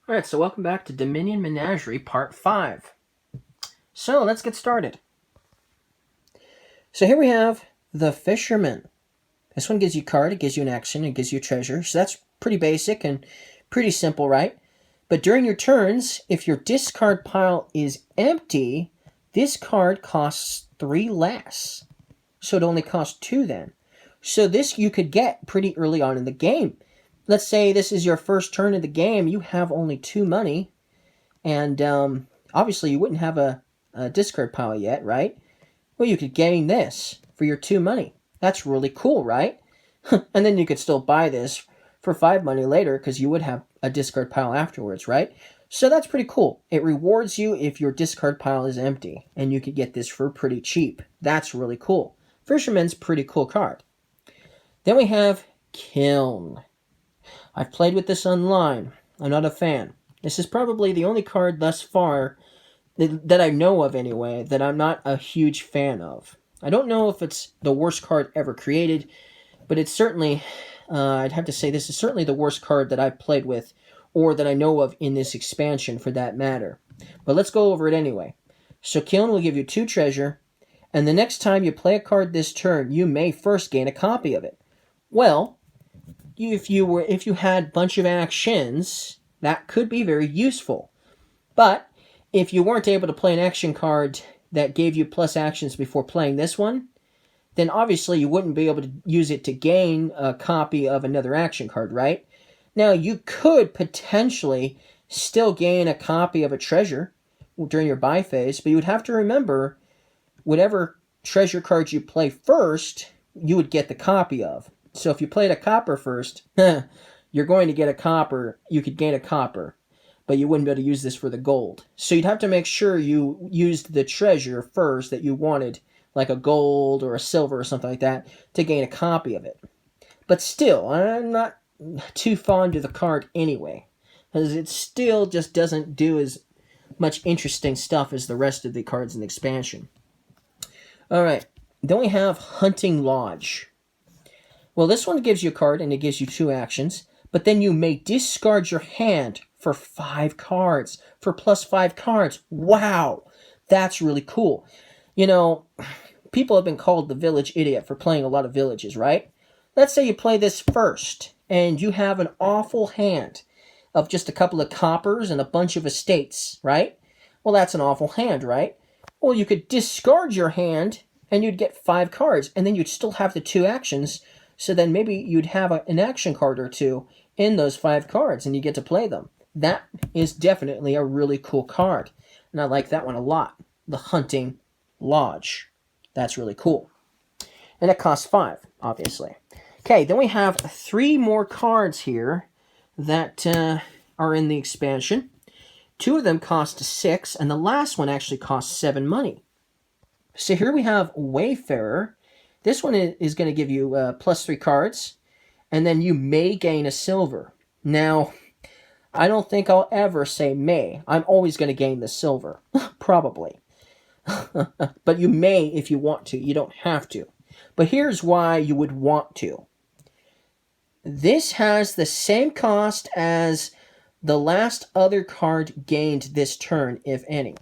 Alright, so welcome back to Dominion Menagerie Part 5. So, let's get started. So here we have the Fisherman. This one gives you a card, it gives you an action, it gives you a treasure. So that's pretty basic and pretty simple, right? But during your turns, if your discard pile is empty, this card costs 3 less. So it only costs 2 then. So this you could get pretty early on in the game. Let's say this is your first turn of the game, you have only 2 money, and obviously you wouldn't have a discard pile yet, right? Well, you could gain this for your 2 money. That's really cool, right? And then you could still buy this for 5 money later because you would have a discard pile afterwards, right? So that's pretty cool. It rewards you if your discard pile is empty, and you could get this for pretty cheap. That's really cool. Fisherman's pretty cool card. Then we have Kiln. I've played with this online. I'm not a fan. This is probably the only card thus far that I know of anyway that I'm not a huge fan of. I don't know if it's the worst card ever created, but it's certainly, I'd have to say this is certainly the worst card that I've played with or that I know of in this expansion for that matter. But let's go over it anyway. So Kiln will give you 2 treasure, and the next time you play a card this turn, you may first gain a copy of it. Well, if you had a bunch of actions, that could be very useful. But if you weren't able to play an action card that gave you plus actions before playing this one, then obviously you wouldn't be able to use it to gain a copy of another action card, right? Now, you could potentially still gain a copy of a treasure during your buy phase, but you would have to remember whatever treasure cards you play first, you would get the copy of. So if you played a copper first, you're going to get a copper. You could gain a copper, but you wouldn't be able to use this for the gold. So you'd have to make sure you used the treasure first that you wanted, like a gold or a silver or something like that, to gain a copy of it. But still, I'm not too fond of the card anyway, because it still just doesn't do as much interesting stuff as the rest of the cards in the expansion. Alright, then we have Hunting Lodge. Well, this one gives you a card, and it gives you 2 actions, but then you may discard your hand for 5 cards, for plus 5 cards. Wow! That's really cool. You know, people have been called the village idiot for playing a lot of villages, right? Let's say you play this first, and you have an awful hand of just a couple of coppers and a bunch of estates, right? Well, that's an awful hand, right? Well, you could discard your hand, and you'd get 5 cards, and then you'd still have the 2 actions. So then maybe you'd have an action card or 2 in those 5 cards, and you get to play them. That is definitely a really cool card. And I like that one a lot. The Hunting Lodge. That's really cool. And it costs 5, obviously. Okay, then we have 3 more cards here that are in the expansion. 2 of them cost 6, and the last one actually costs 7 money. So here we have Wayfarer. This one is going to give you plus 3 cards, and then you may gain a silver. Now, I don't think I'll ever say may. I'm always going to gain the silver. Probably. But you may if you want to. You don't have to. But here's why you would want to. This has the same cost as the last other card gained this turn, if any.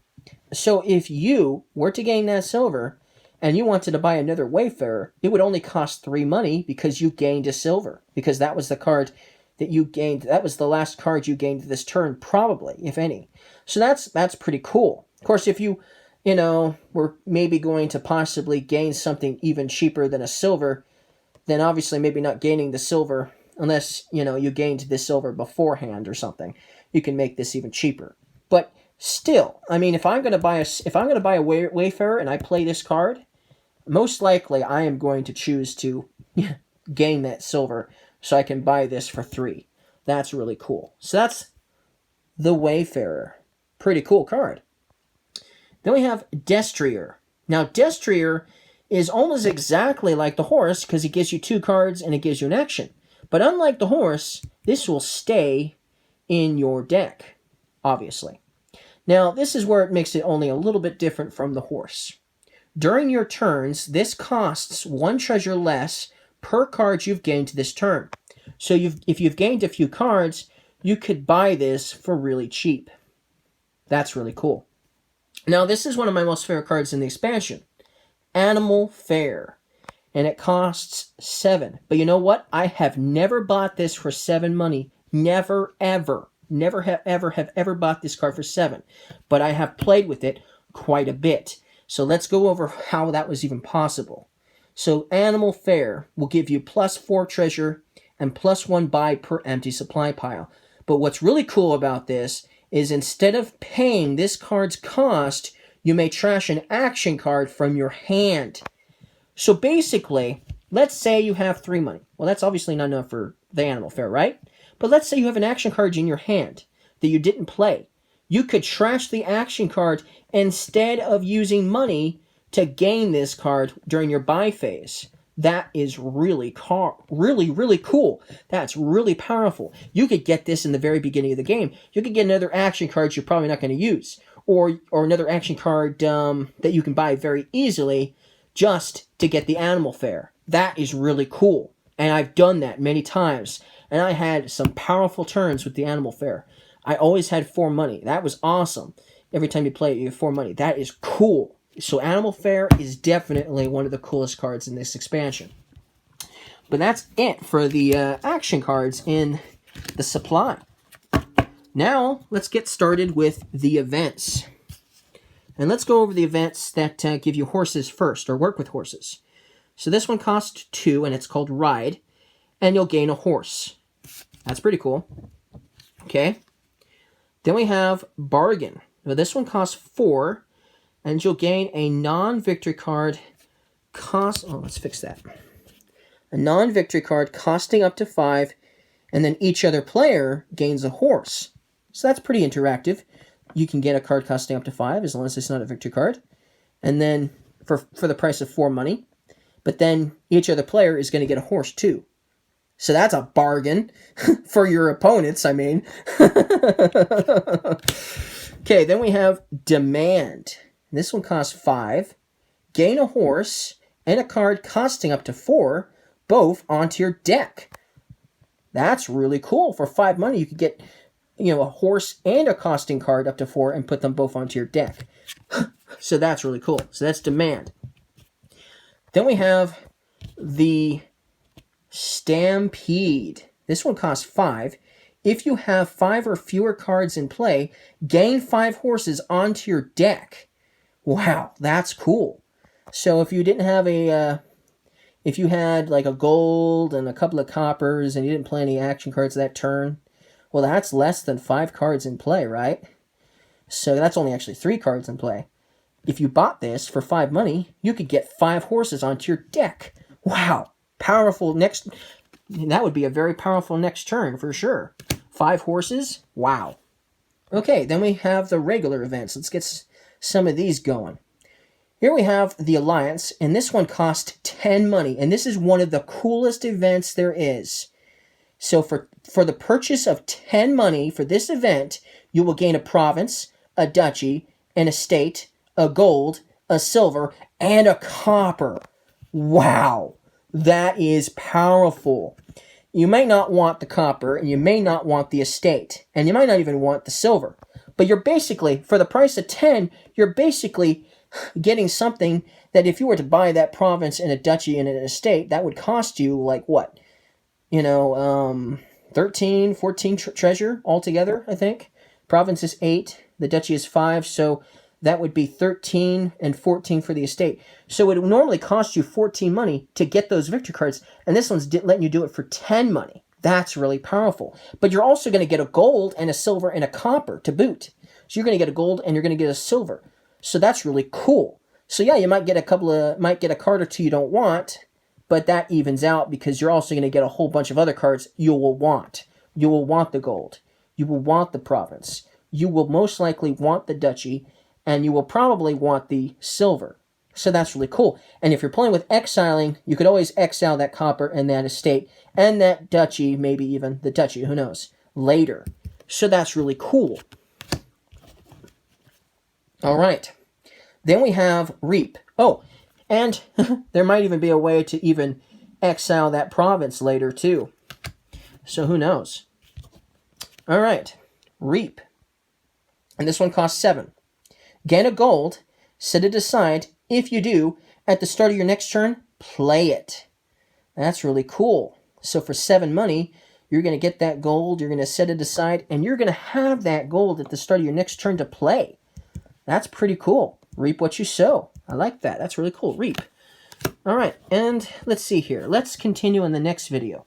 So if you were to gain that silver, and you wanted to buy another Wayfarer, it would only cost 3 money because you gained a silver. Because that was the card that you gained. That was the last card you gained this turn, probably, if any. So that's pretty cool. Of course, if you were maybe going to possibly gain something even cheaper than a silver, then obviously maybe not gaining the silver, unless, you gained the silver beforehand or something. You can make this even cheaper. But still, I mean, if I'm going to buy a Wayfarer and I play this card, most likely I am going to choose to gain that silver so I can buy this for 3. That's really cool. So that's the Wayfarer. Pretty cool card. Then we have Destrier. Now, Destrier is almost exactly like the horse because it gives you 2 cards and it gives you an action. But unlike the horse, this will stay in your deck, obviously. Now, this is where it makes it only a little bit different from the horse. During your turns, this costs 1 treasure less per card you've gained this turn. So if you've gained a few cards, you could buy this for really cheap. That's really cool. Now, this is one of my most favorite cards in the expansion. Animal Fair. And it costs 7. But you know what? I have never bought this for 7 money. Never, ever. Never have ever bought this card for 7. But I have played with it quite a bit. So let's go over how that was even possible. So Animal Fair will give you +4 treasure and +1 buy per empty supply pile. But what's really cool about this is instead of paying this card's cost, you may trash an action card from your hand. So basically, let's say you have 3 money. Well, that's obviously not enough for the Animal Fair, right? But let's say you have an action card in your hand that you didn't play. You could trash the action card instead of using money to gain this card during your buy phase. That is really cool. That's really powerful. You could get this in the very beginning of the game. You could get another action card you're probably not going to use. Or another action card that you can buy very easily just to get the Animal Fair. That is really cool. And I've done that many times. And I had some powerful turns with the Animal Fair. I always had 4 money. That was awesome. Every time you play it, you have 4 money. That is cool. So Animal Fair is definitely one of the coolest cards in this expansion. But that's it for the action cards in the supply. Now, let's get started with the events. And let's go over the events that give you horses first, or work with horses. So this one costs 2, and it's called Ride, and you'll gain a horse. That's pretty cool. Okay. Then we have Bargain. Now this one costs 4, and you'll gain a non-victory card let's fix that. A non-victory card costing up to 5, and then each other player gains a horse. So that's pretty interactive. You can get a card costing up to 5 as long as it's not a victory card. And then for the price of 4 money. But then each other player is going to get a horse too. So that's a bargain for your opponents, I mean. Okay, then we have Demand. This one costs 5. Gain a horse and a card costing up to 4, both onto your deck. That's really cool. For 5 money, you could get a horse and a costing card up to 4 and put them both onto your deck. So that's really cool. So that's Demand. Then we have the Stampede. This one costs 5. If you have 5 or fewer cards in play, gain 5 horses onto your deck. Wow, that's cool. So if you didn't have if you had like a gold and a couple of coppers and you didn't play any action cards that turn, well, that's less than 5 cards in play, right? So that's only actually 3 cards in play. If you bought this for 5 money, you could get 5 horses onto your deck. Wow. Powerful that would be a very powerful next turn for sure. 5 horses? Wow. Okay, then we have the regular events. Let's get some of these going. Here we have the Alliance, and this one costs 10 money, and this is one of the coolest events there is. So for the purchase of 10 money for this event, you will gain a province, a duchy, an estate, a gold, a silver, and a copper. Wow, that is powerful. You may not want the copper, and you may not want the estate, and you might not even want the silver. But you're basically, for the price of 10, you're basically getting something that if you were to buy that province and a duchy and an estate, that would cost you like what? 13, 14 treasure altogether, I think. Province is 8, the duchy is 5, so that would be 13 and 14 for the estate. So it would normally cost you 14 money to get those victory cards, and this one's letting you do it for 10 money. That's really powerful. But you're also going to get a gold and a silver and a copper to boot. So you're going to get a gold and you're going to get a silver. So that's really cool. So yeah, you might get a card or two you don't want, but that evens out because you're also going to get a whole bunch of other cards you will want. You will want the gold. You will want the province. You will most likely want the duchy, and you will probably want the silver. So that's really cool. And if you're playing with exiling, you could always exile that copper and that estate and that duchy, maybe even the duchy, who knows, later. So that's really cool. All right. Then we have Reap. Oh, and there might even be a way to even exile that province later too. So who knows? All right, reap. And this one costs 7. Gain a gold, set it aside. If you do, at the start of your next turn, play it. That's really cool. So for 7 money, you're going to get that gold, you're going to set it aside, and you're going to have that gold at the start of your next turn to play. That's pretty cool. Reap what you sow. I like that. That's really cool. Reap. All right, and let's see here. Let's continue in the next video.